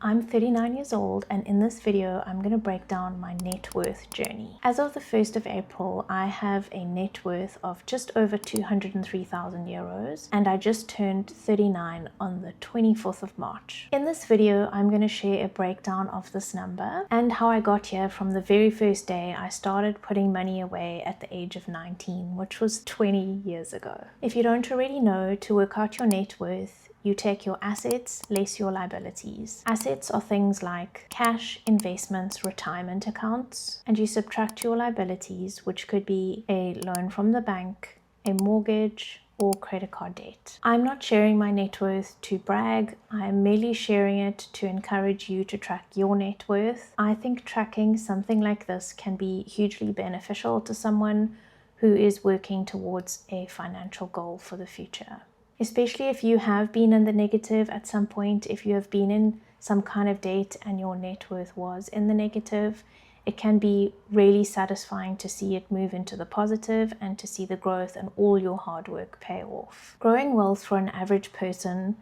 I'm 39 years old, and in this video I'm going to break down my net worth journey. As of the 1st of April, I have a net worth of just over 203,000 euros, and I just turned 39 on the 24th of March. In this video, I'm going to share a breakdown of this number and how I got here from the very first day I started putting money away at the age of 19, which was 20 years ago. If you don't already know, to work out your net worth, you take your assets less your liabilities. Assets are things like cash, investments, retirement accounts, and you subtract your liabilities, which could be a loan from the bank, a mortgage, or credit card debt. I'm not sharing my net worth to brag. I'm merely sharing it to encourage you to track your net worth. I think tracking something like this can be hugely beneficial to someone who is working towards a financial goal for the future. Especially if you have been in the negative at some point, if you have been in some kind of debt and your net worth was in the negative, it can be really satisfying to see it move into the positive and to see the growth and all your hard work pay off. Growing wealth for an average person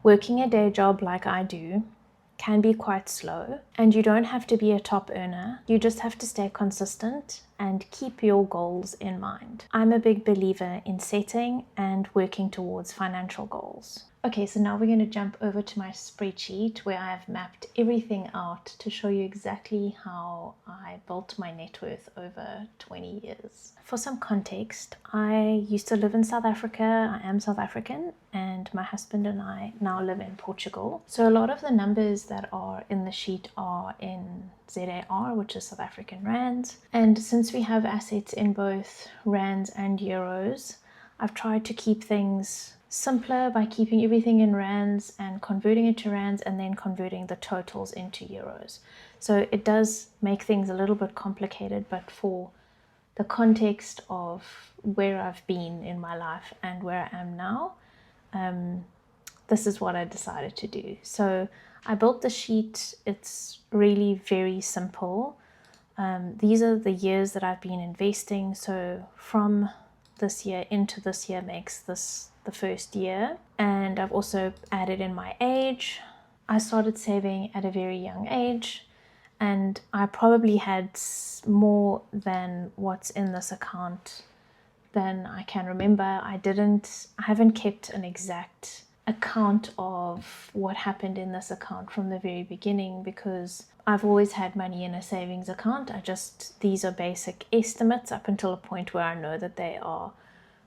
working a day job like I do can be quite slow, and you don't have to be a top earner. You just have to stay consistent and keep your goals in mind. I'm a big believer in setting and working towards financial goals. Okay, so now we're going to jump over to my spreadsheet where I have mapped everything out to show you exactly how I built my net worth over 20 years. For some context, I used to live in South Africa. I am South African, and my husband and I now live in Portugal. So a lot of the numbers that are in the sheet are in ZAR, which is South African rands. And since we have assets in both rands and euros, I've tried to keep things simpler by keeping everything in rands and converting it to rands and then converting the totals into euros. So it does make things a little bit complicated, but for the context of where I've been in my life and where I am now, this is what I decided to do. So I built the sheet. It's really very simple. These are the years that I've been investing. So from this year into this year makes this the first year. And I've also added in my age. I started saving at a very young age, and I probably had more than what's in this account than I can remember. I haven't kept an exact account of what happened in this account from the very beginning, because I've always had money in a savings account. These are basic estimates up until a point where I know that they are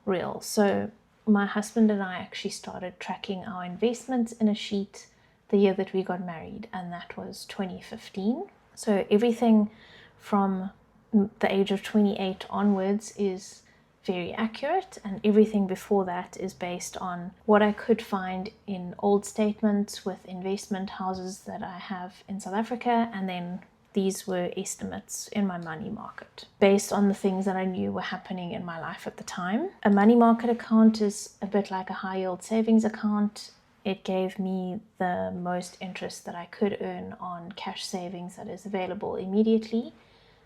real. So my husband and I actually started tracking our investments in a sheet the year that we got married, and that was 2015. So everything from the age of 28 onwards is very accurate, and everything before that is based on what I could find in old statements with investment houses that I have in South Africa, and then these were estimates in my money market based on the things that I knew were happening in my life at the time. A money market account is a bit like a high yield savings account. It gave me the most interest that I could earn on cash savings that is available immediately.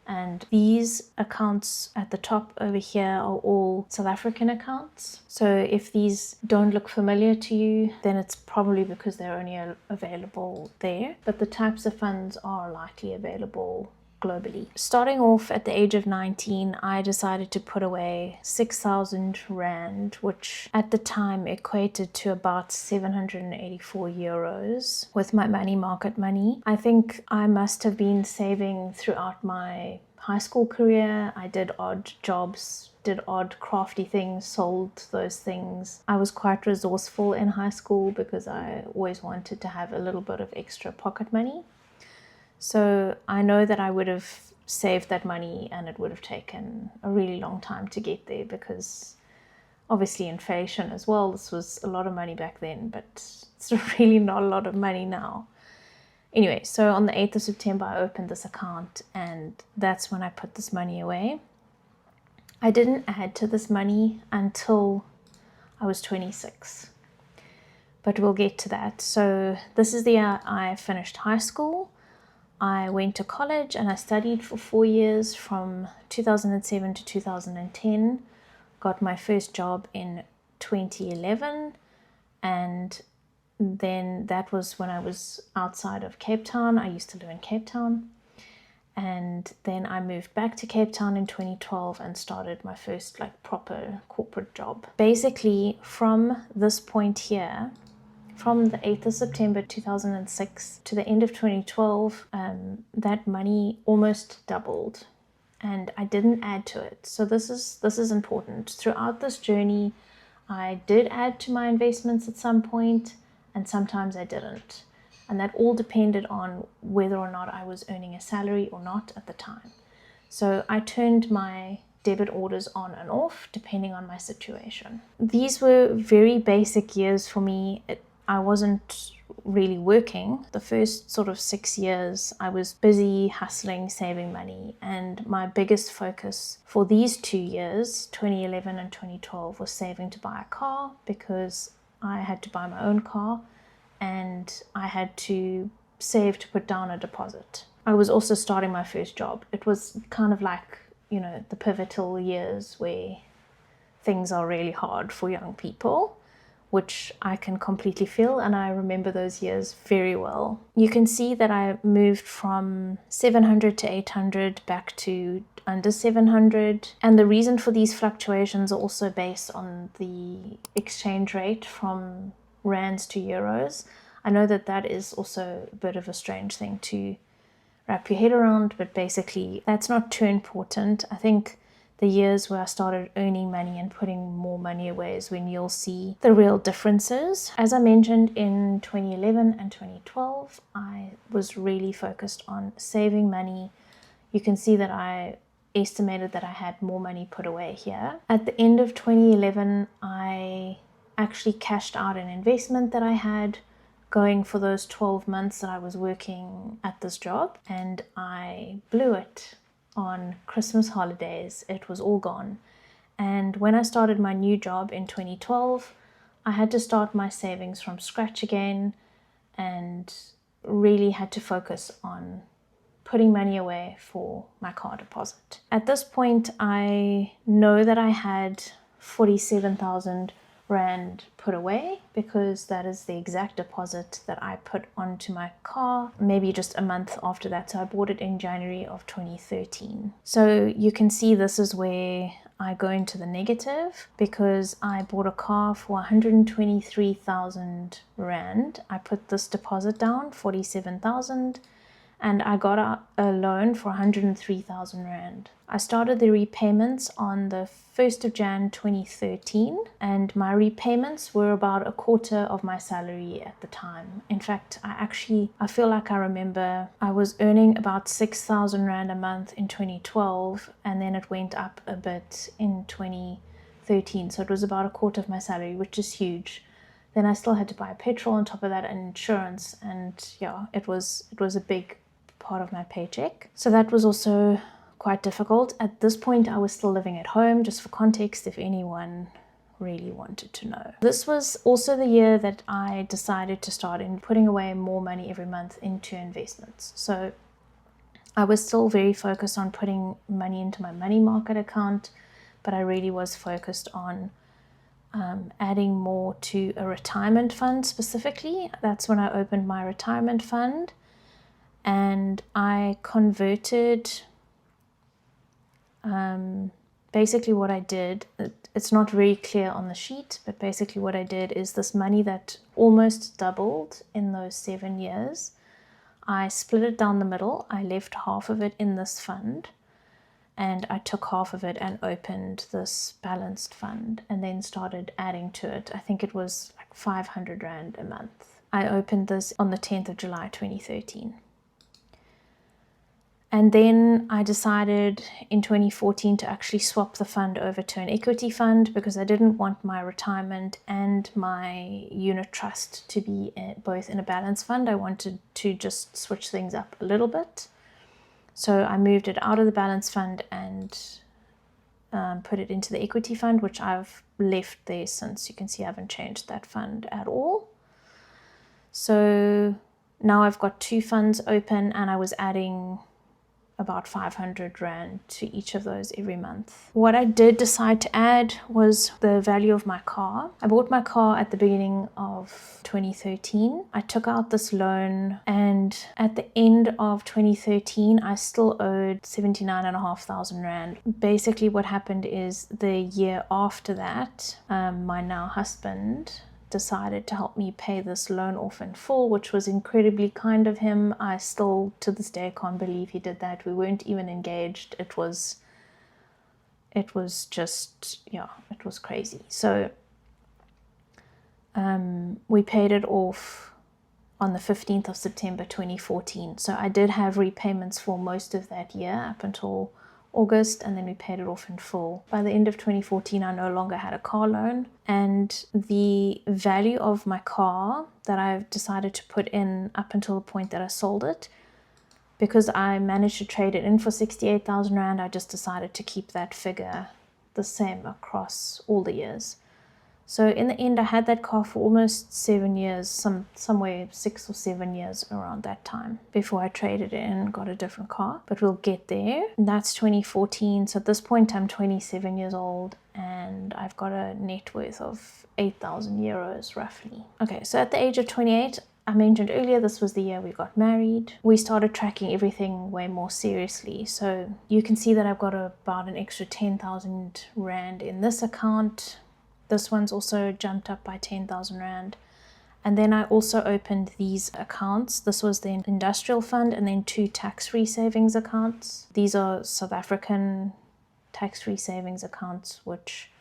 And these accounts at the top over here are all South African accounts. So if these don't look familiar to you, then it's probably because they're only available there. But the types of funds are likely available globally. Starting off at the age of 19, I decided to put away 6,000 Rand, which at the time equated to about 784 euros with my money market money. I think I must have been saving throughout my high school career. I did odd jobs, did odd crafty things, sold those things. I was quite resourceful in high school because I always wanted to have a little bit of extra pocket money. So I know that I would have saved that money, and it would have taken a really long time to get there because obviously inflation as well. This was a lot of money back then, but it's really not a lot of money now. Anyway, so on the 8th of September, I opened this account, and that's when I put this money away. I didn't add to this money until I was 26, but we'll get to that. So this is the year I finished high school. I went to college and I studied for 4 years from 2007 to 2010, got my first job in 2011, and then that was when I was outside of Cape Town. I used to live in Cape Town. And then I moved back to Cape Town in 2012 and started my first like proper corporate job. Basically, from this point here, from the 8th of September 2006 to the end of 2012, that money almost doubled, and I didn't add to it. So this is important. Throughout this journey, I did add to my investments at some point, and sometimes I didn't. And that all depended on whether or not I was earning a salary or not at the time. So I turned my debit orders on and off depending on my situation. These were very basic years for me. I wasn't really working. The first sort of 6 years, I was busy hustling, saving money. And my biggest focus for these 2 years, 2011 and 2012, was saving to buy a car, because I had to buy my own car and I had to save to put down a deposit. I was also starting my first job. It was kind of like, you know, the pivotal years where things are really hard for young people, which I can completely feel, and I remember those years very well. You can see that I moved from 700 to 800 back to under 700, and the reason for these fluctuations are also based on the exchange rate from rands to euros. I know that that is also a bit of a strange thing to wrap your head around, but basically that's not too important. I think the years where I started earning money and putting more money away is when you'll see the real differences. As I mentioned, in 2011 and 2012, I was really focused on saving money. You can see that I estimated that I had more money put away here. At the end of 2011, I actually cashed out an investment that I had going for those 12 months that I was working at this job, and I blew it on Christmas holidays. It was all gone. And when I started my new job in 2012, I had to start my savings from scratch again and really had to focus on putting money away for my car deposit. At this point, I know that I had 47,000 Rand put away, because that is the exact deposit that I put onto my car maybe just a month after that. So I bought it in January of 2013. So you can see this is where I go into the negative, because I bought a car for 123,000 Rand. I put this deposit down, 47,000, and I got a loan for 103,000 Rand. I started the repayments on the 1st of Jan 2013, and my repayments were about a quarter of my salary at the time. In fact, I feel like I remember I was earning about 6,000 Rand a month in 2012, and then it went up a bit in 2013. So it was about a quarter of my salary, which is huge. Then I still had to buy petrol on top of that and insurance, and yeah, it was a big part of my paycheck. So that was also quite difficult. At this point, I was still living at home, just for context, if anyone really wanted to know. This was also the year that I decided to start in putting away more money every month into investments. So I was still very focused on putting money into my money market account, but I really was focused on adding more to a retirement fund specifically. That's when I opened my retirement fund, and I converted basically what I did, it's not very clear on the sheet, but basically what I did is this money that almost doubled in those 7 years, I split it down the middle. I left half of it in this fund, and I took half of it and opened this balanced fund, and then started adding to it. I think it was like 500 Rand a month. I opened this on the 10th of July 2013. And then I decided in 2014 to actually swap the fund over to an equity fund, because I didn't want my retirement and my unit trust to be both in a balanced fund. I wanted to just switch things up a little bit. So I moved it out of the balance fund and put it into the equity fund, which I've left there since. You can see I haven't changed that fund at all. So now I've got 2 funds open, and I was adding about 500 Rand to each of those every month. What I did decide to add was the value of my car. I bought my car at the beginning of 2013. I took out this loan, and at the end of 2013, I still owed 79,500 Rand. Basically what happened is the year after that, my now husband decided to help me pay this loan off in full, which was incredibly kind of him. I still to this day can't believe he did that. We weren't even engaged. It was just, yeah, it was crazy. So we paid it off on the 15th of September 2014. So I did have repayments for most of that year up until August, and then we paid it off in full. By the end of 2014, I no longer had a car loan, and the value of my car that I've decided to put in up until the point that I sold it, because I managed to trade it in for 68,000 Rand, I just decided to keep that figure the same across all the years. So in the end, I had that car for almost 7 years, somewhere 6 or 7 years around that time, before I traded it in and got a different car. But we'll get there. And that's 2014. So at this point, I'm 27 years old, and I've got a net worth of 8,000 euros roughly. Okay, so at the age of 28, I mentioned earlier, this was the year we got married. We started tracking everything way more seriously. So you can see that I've got about an extra 10,000 Rand in this account. This one's also jumped up by 10,000 Rand. And then I also opened these accounts. This was the industrial fund, and then 2 tax-free savings accounts. These are South African tax-free savings accounts, which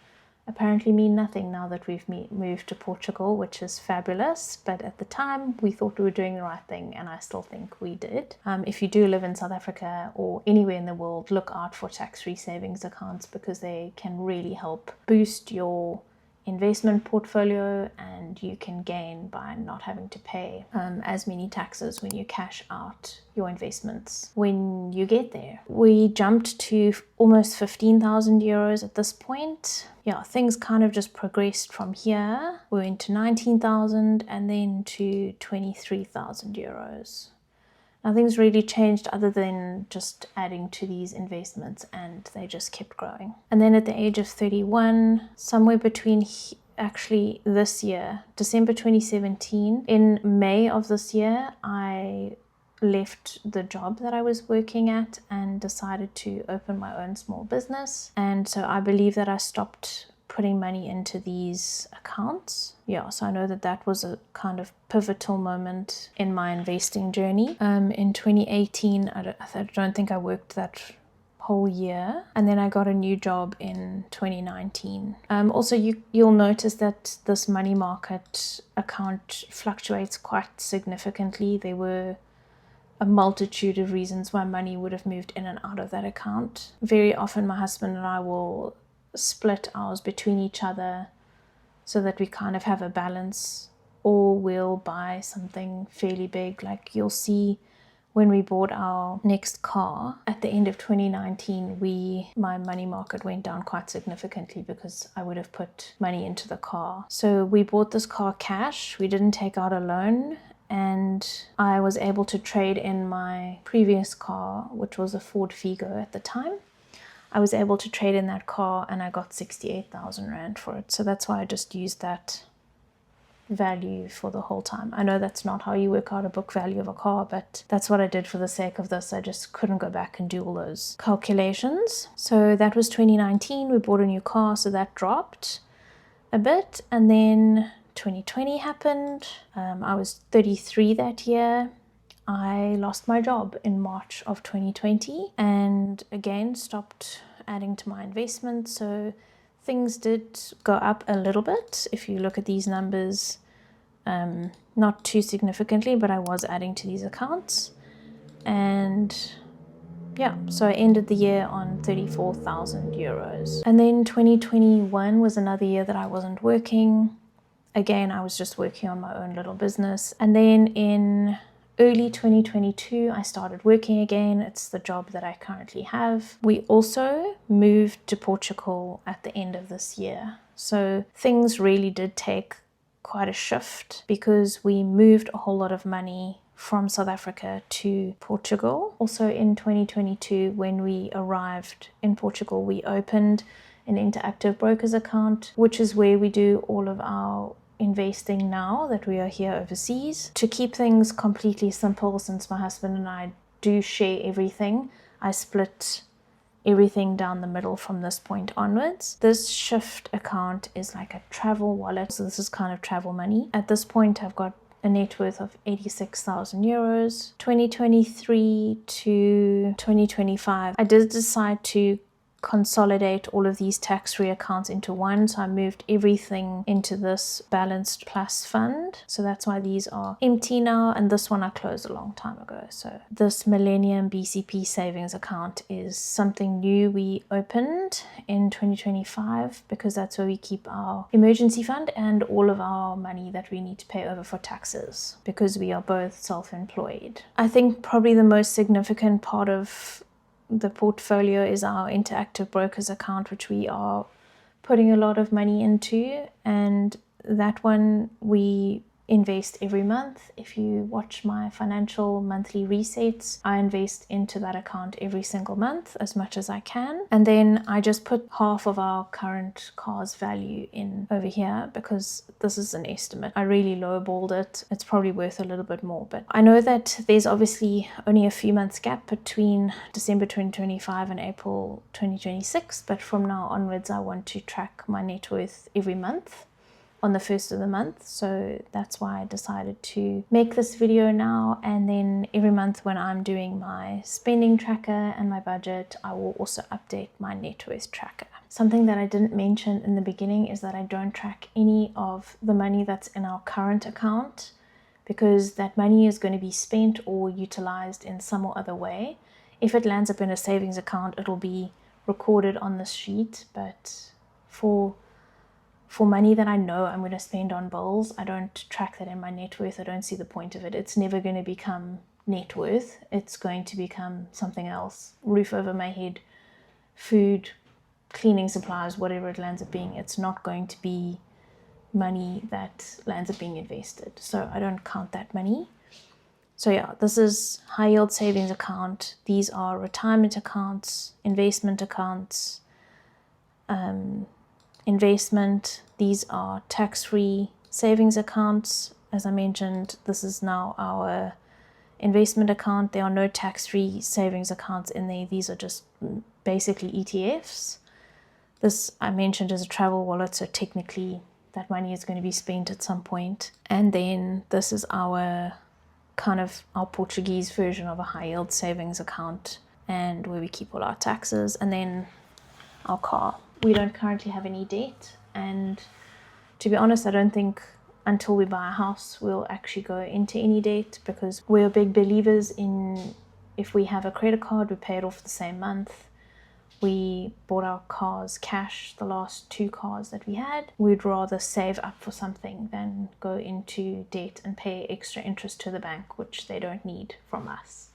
apparently mean nothing now that we've moved to Portugal, which is fabulous. But at the time, we thought we were doing the right thing, and I still think we did. If you do live in South Africa or anywhere in the world, look out for tax-free savings accounts, because they can really help boost your investment portfolio, and you can gain by not having to pay as many taxes when you cash out your investments when you get there. We jumped to almost 15,000 euros at this point. Yeah, things kind of just progressed from here. We went to 19,000 and then to 23,000 euros. Nothing's really changed other than just adding to these investments, and they just kept growing. And then at the age of 31, somewhere between actually this year, December 2017, in May of this year, I left the job that I was working at and decided to open my own small business. And so I believe that I stopped putting money into these accounts. Yeah, so I know that that was a kind of pivotal moment in my investing journey. In 2018, I don't think I worked that whole year, and then I got a new job in 2019. Also, you'll notice that this money market account fluctuates quite significantly. There were a multitude of reasons why money would have moved in and out of that account. Very often my husband and I will split ours between each other so that we kind of have a balance, or we'll buy something fairly big. Like you'll see when we bought our next car at the end of 2019, my money market went down quite significantly because I would have put money into the car. So we bought this car cash. We didn't take out a loan, and I was able to trade in my previous car, which was a Ford Figo at the time. I was able to trade in that car, and I got 68,000 Rand for it. So that's why I just used that value for the whole time. I know that's not how you work out a book value of a car, but that's what I did for the sake of this. I just couldn't go back and do all those calculations. So that was 2019. We bought a new car, so that dropped a bit. And then 2020 happened. I was 33 that year. I lost my job in March of 2020, and again stopped adding to my investment. So things did go up a little bit. If you look at these numbers, not too significantly, but I was adding to these accounts. And yeah, so I ended the year on 34,000 euros. And then 2021 was another year that I wasn't working. Again, I was just working on my own little business. And then in early 2022, I started working again. It's the job that I currently have. We also moved to Portugal at the end of this year. So things really did take quite a shift, because we moved a whole lot of money from South Africa to Portugal. Also in 2022, when we arrived in Portugal, we opened an interactive brokers account, which is where we do all of our investing now that we are here overseas. To keep things completely simple, since my husband and I do share everything, I split everything down the middle from this point onwards. This shift account is like a travel wallet, so this is kind of travel money. At this point, I've got a net worth of 86,000 euros. 2023 to 2025, I did decide to consolidate all of these tax-free accounts into one, so I moved everything into this balanced plus fund. So that's why these are empty now, and this one I closed a long time ago. So this Millennium BCP savings account is something new we opened in 2025, because that's where we keep our emergency fund and all of our money that we need to pay over for taxes, because we are both self-employed. I think probably the most significant part of the portfolio is our interactive brokers account, which we are putting a lot of money into, and that one we invest every month. If you watch my financial monthly resets, I invest into that account every single month as much as I can, and then I just put half of our current car's value in over here, because this is an estimate. I really lowballed it. It's probably worth a little bit more, but I know that there's obviously only a few months gap between December 2025 and April 2026, but from now onwards I want to track my net worth every month on the first of the month. So that's why I decided to make this video now, and then every month when I'm doing my spending tracker and my budget, I will also update my net worth tracker. Something that I didn't mention in the beginning is that I don't track any of the money that's in our current account, because that money is going to be spent or utilized in some or other way. If it lands up in a savings account, it'll be recorded on the sheet, but for money that I know I'm going to spend on bills, I don't track that in my net worth. I don't see the point of it. It's never going to become net worth. It's going to become something else. Roof over my head, food, cleaning supplies, whatever it lands up being. It's not going to be money that lands up being invested. So I don't count that money. So yeah, this is high yield savings account. These are retirement accounts, investment accounts, investment. These are tax-free savings accounts. As I mentioned, this is now our investment account. There are no tax-free savings accounts in there. These are just basically ETFs. This I mentioned is a travel wallet, so technically that money is going to be spent at some point. And then this is our kind of our Portuguese version of a high yield savings account, and where we keep all our taxes. And then our car. We don't currently have any debt, and to be honest, I don't think until we buy a house we'll actually go into any debt, because we're big believers in, if we have a credit card, we pay it off the same month. We bought our cars cash, the last 2 cars that we had. We'd rather save up for something than go into debt and pay extra interest to the bank, which they don't need from us.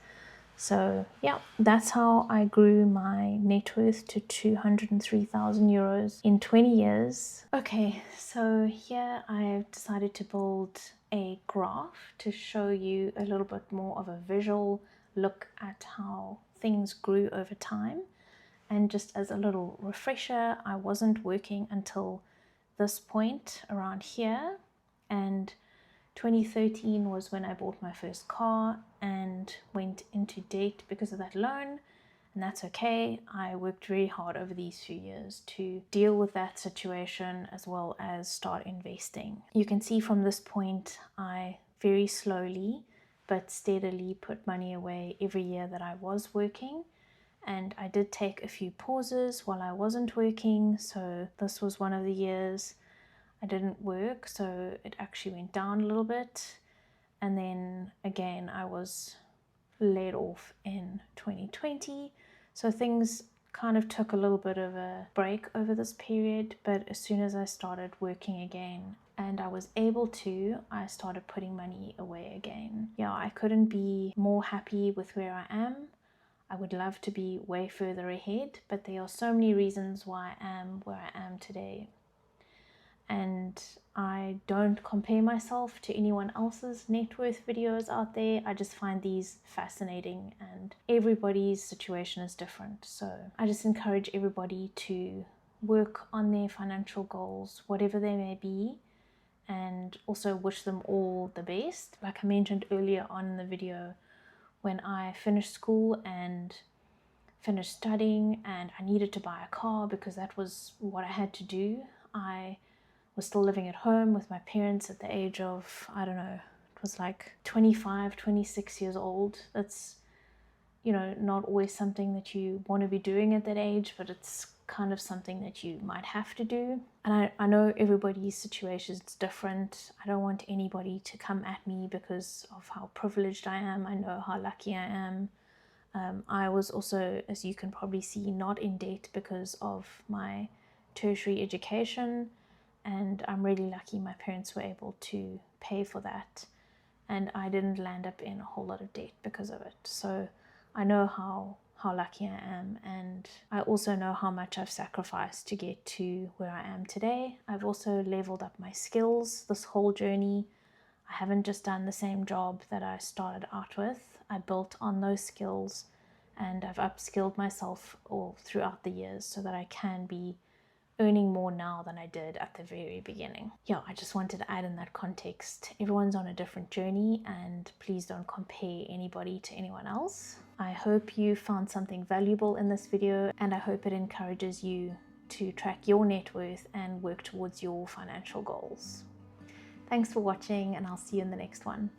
So yeah, that's how I grew my net worth to 203,000 euros in 20 years. Okay, so here I've decided to build a graph to show you a little bit more of a visual look at how things grew over time. And just as a little refresher, I wasn't working until this point around here, and 2013 was when I bought my first car and went into debt because of that loan, and that's okay. I worked very hard over these few years to deal with that situation as well as start investing. You can see from this point, I very slowly but steadily put money away every year that I was working. And I did take a few pauses while I wasn't working, so this was one of the years I didn't work, so it actually went down a little bit. And then again, I was laid off in 2020, so things kind of took a little bit of a break over this period. But as soon as I started working again and I was able to, I started putting money away again. Yeah, I couldn't be more happy with where I am. I would love to be way further ahead, but there are so many reasons why I am where I am today. and I don't compare myself to anyone else's net worth videos out there. I just find these fascinating, and everybody's situation is different. So I just encourage everybody to work on their financial goals, whatever they may be, and also wish them all the best. Like I mentioned earlier on in the video, when I finished school and finished studying and I needed to buy a car because that was what I had to do, I was still living at home with my parents at the age of, I don't know, it was like 25, 26 years old. That's, you know, not always something that you want to be doing at that age, but it's kind of something that you might have to do. And I know everybody's situation is different. I don't want anybody to come at me because of how privileged I am. I know how lucky I am. I was also, as you can probably see, not in debt because of my tertiary education, and I'm really lucky my parents were able to pay for that, and I didn't land up in a whole lot of debt because of it. So I know how lucky I am, and I also know how much I've sacrificed to get to where I am today. I've also leveled up my skills this whole journey. I haven't just done the same job that I started out with. I built on those skills, and I've upskilled myself all throughout the years so that I can be earning more now than I did at the very beginning. Yeah, I just wanted to add in that context. Everyone's on a different journey, and please don't compare anybody to anyone else. I hope you found something valuable in this video, and I hope it encourages you to track your net worth and work towards your financial goals. Thanks for watching, and I'll see you in the next one.